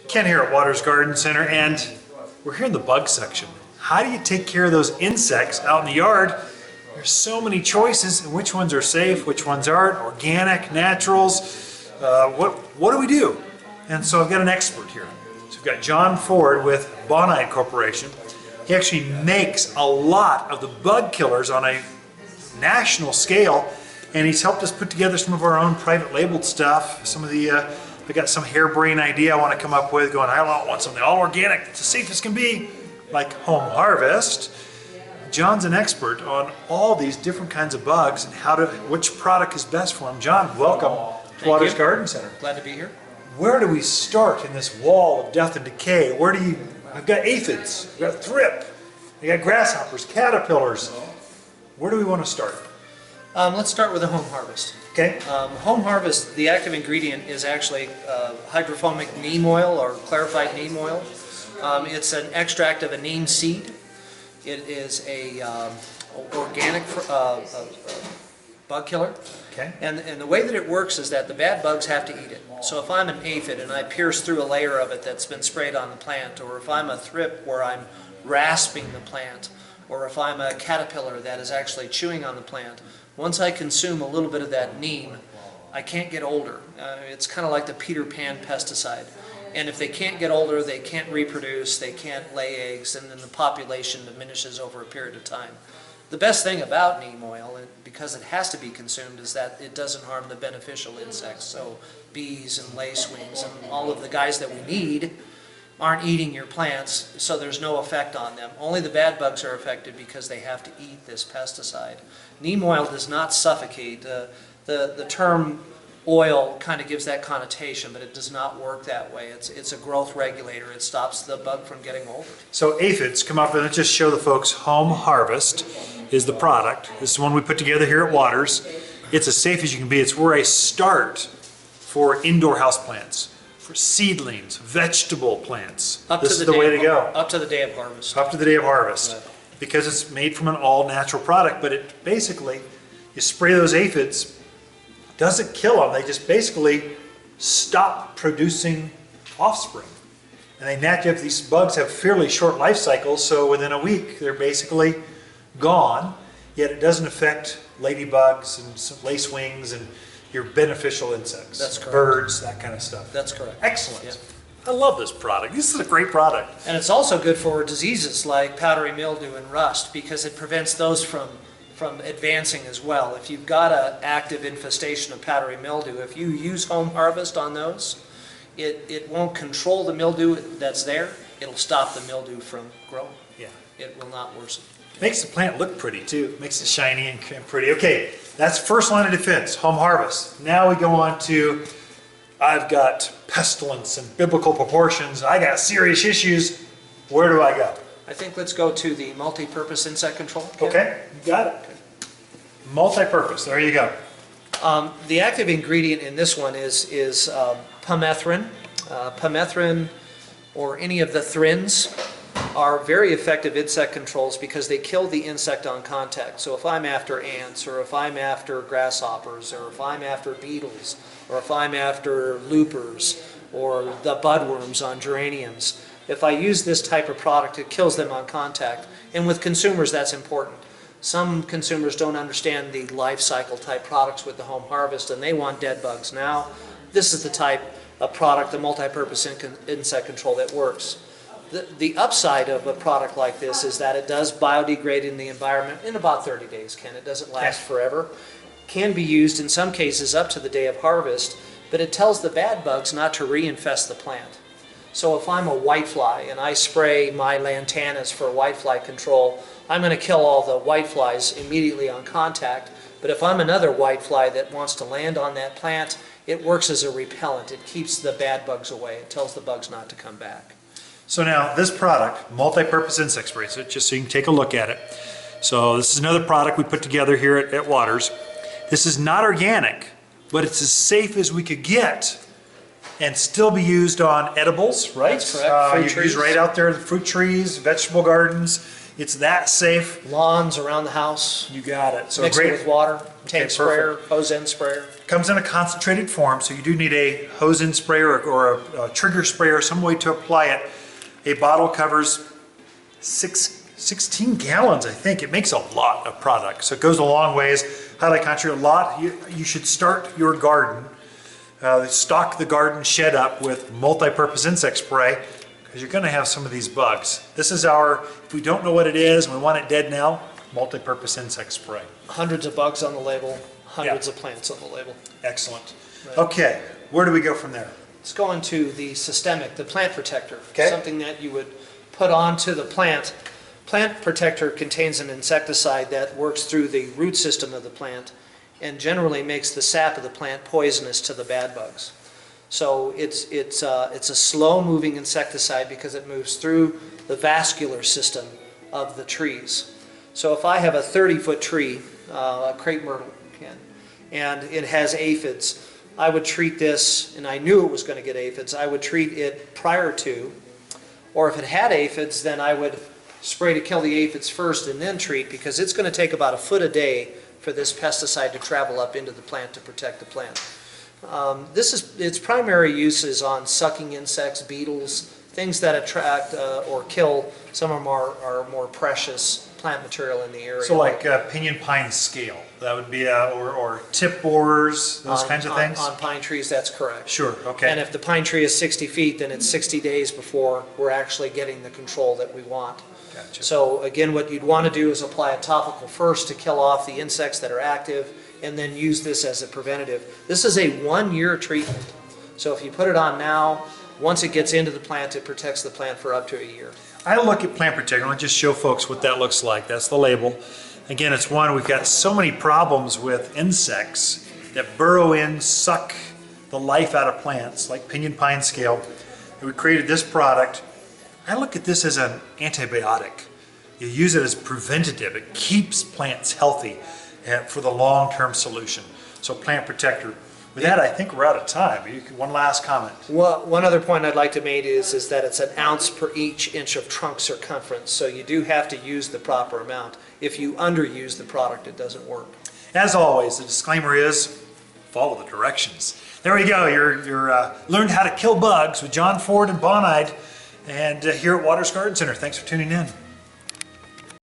Ken here at Waters Garden Center, and we're here in the bug section. How do you take care of those insects out in the yard? There's so many choices, and which ones are safe, which ones aren't, organic, naturals, what do we do? And so I've got an expert here. So we've got John Ford with Bonide Corporation. He actually makes a lot of the bug killers on a national scale, and he's helped us put together some of our own private labeled stuff. Some of the I got some harebrained idea I want to come up with, going, I want something all organic, that's as safe as can be, like Home Harvest. John's an expert on all these different kinds of bugs and which product is best for them. John, welcome to Waters Garden Center. Glad to be here. Where do we start in this wall of death and decay? I've got aphids, I've got thrip, I got grasshoppers, caterpillars. Where do we want to start? Let's start with the Home Harvest. Okay. Home Harvest, the active ingredient is actually hydrophobic neem oil or clarified neem oil. It's an extract of a neem seed. It is a organic bug killer. Okay. And the way that it works is that the bad bugs have to eat it. So if I'm an aphid and I pierce through a layer of it that's been sprayed on the plant, or if I'm a thrip where I'm rasping the plant, or if I'm a caterpillar that is actually chewing on the plant, once I consume a little bit of that neem, I can't get older. It's kind of like the Peter Pan pesticide. And if they can't get older, they can't reproduce, they can't lay eggs, and then the population diminishes over a period of time. The best thing about neem oil, because it has to be consumed, is that it doesn't harm the beneficial insects. So bees and lacewings and all of the guys that we need aren't eating your plants, so there's no effect on them. Only the bad bugs are affected because they have to eat this pesticide. Neem oil does not suffocate. The term oil kind of gives that connotation, but it does not work that way. It's a growth regulator. It stops the bug from getting older. So aphids, come up and let's just show the folks. Home Harvest is the product. This is one we put together here at Waters. It's as safe as you can be. It's where I start for indoor houseplants, for seedlings, vegetable plants. This is the way to go. Up to the day of harvest. Up to the day of harvest. Right. Because it's made from an all-natural product, but it basically, you spray those aphids, doesn't kill them, they just basically stop producing offspring. And these bugs have fairly short life cycles, so within a week they're basically gone, yet it doesn't affect ladybugs and some lacewings and your beneficial insects. That's correct. Birds, that kind of stuff. That's correct. Excellent. Yeah. I love this product. This is a great product. And it's also good for diseases like powdery mildew and rust, because it prevents those from advancing as well. If you've got an active infestation of powdery mildew, if you use Home Harvest on those, it won't control the mildew that's there. It'll stop the mildew from growing. Yeah. It will not worsen. Makes the plant look pretty too. Makes it shiny and pretty. Okay, that's first line of defense, Home Harvest. Now we go on to, I've got pestilence and biblical proportions. I got serious issues. Where do I go? I think let's go to the multi-purpose insect control. Ken. Okay, you got it. Multi-purpose, there you go. The active ingredient in this one is permethrin. Permethrin, or any of the thrins, are very effective insect controls because they kill the insect on contact. So if I'm after ants, or if I'm after grasshoppers, or if I'm after beetles, or if I'm after loopers, or the budworms on geraniums, if I use this type of product, it kills them on contact. And with consumers, that's important. Some consumers don't understand the life cycle type products with the Home Harvest, and they want dead bugs. Now, this is the type of product, the multi-purpose insect control, that works. The upside of a product like this is that it does biodegrade in the environment in about 30 days, Ken. It doesn't last forever. Can be used in some cases up to the day of harvest, but it tells the bad bugs not to reinfest the plant. So if I'm a whitefly and I spray my lantanas for whitefly control, I'm going to kill all the whiteflies immediately on contact. But if I'm another whitefly that wants to land on that plant, it works as a repellent. It keeps the bad bugs away. It tells the bugs not to come back. So now this product, multi-purpose insect spray, so just so you can take a look at it. So this is another product we put together here at Waters. This is not organic, but it's as safe as we could get and still be used on edibles, right? That's correct. You use right out there, the fruit trees, vegetable gardens. It's that safe. Lawns around the house, You got it. So mix it with water, tank Okay, sprayer, hose end sprayer. comes in a concentrated form, so you do need a hose end sprayer or a trigger sprayer, some way to apply it. A bottle covers 16 gallons, I think. It makes a lot of product, so it goes a long ways. Highlight country, a lot. You should start your garden, stock the garden shed up with multi-purpose insect spray, because you're going to have some of these bugs. This is our, if we don't know what it is and we want it dead now, multi-purpose insect spray. Hundreds of bugs on the label, hundreds Yeah. of plants on the label. Excellent. Right. Okay, where do we go from there? Let's go into the systemic, the plant protector. Okay. Something that you would put onto the plant. Plant protector contains an insecticide that works through the root system of the plant and generally makes the sap of the plant poisonous to the bad bugs. So it's a slow-moving insecticide because it moves through the vascular system of the trees. So if I have a 30-foot tree, a crepe myrtle, and it has aphids, I would treat this, and I knew it was going to get aphids, I would treat it prior to, or if it had aphids, then I would spray to kill the aphids first and then treat, because it's going to take about a foot a day for this pesticide to travel up into the plant to protect the plant. Its primary use is on sucking insects, beetles, things that attract or kill some of our more precious plant material in the area. So like pinyon pine scale, that would be, or tip borers, those kinds of things? On pine trees, that's correct. Sure, okay. And if the pine tree is 60 feet, then it's 60 days before we're actually getting the control that we want. Gotcha. So again, what you'd want to do is apply a topical first to kill off the insects that are active, and then use this as a preventative. This is a 1-year treatment. So if you put it on now, once it gets into the plant, it protects the plant for up to a year. I look at plant protector, I'll just show folks what that looks like. That's the label. Again, it's one, we've got so many problems with insects that burrow in, suck the life out of plants, like pinyon pine scale. And we created this product. I look at this as an antibiotic. You use it as preventative. It keeps plants healthy for the long-term solution. So plant protector. With that, I think we're out of time. One last comment. Well, one other point I'd like to make is that it's an ounce per each inch of trunk circumference, so you do have to use the proper amount. If you underuse the product, it doesn't work. As always, the disclaimer is follow the directions. There we go. You're learned how to kill bugs with John Ford and Bonide, and here at Waters Garden Center. Thanks for tuning in.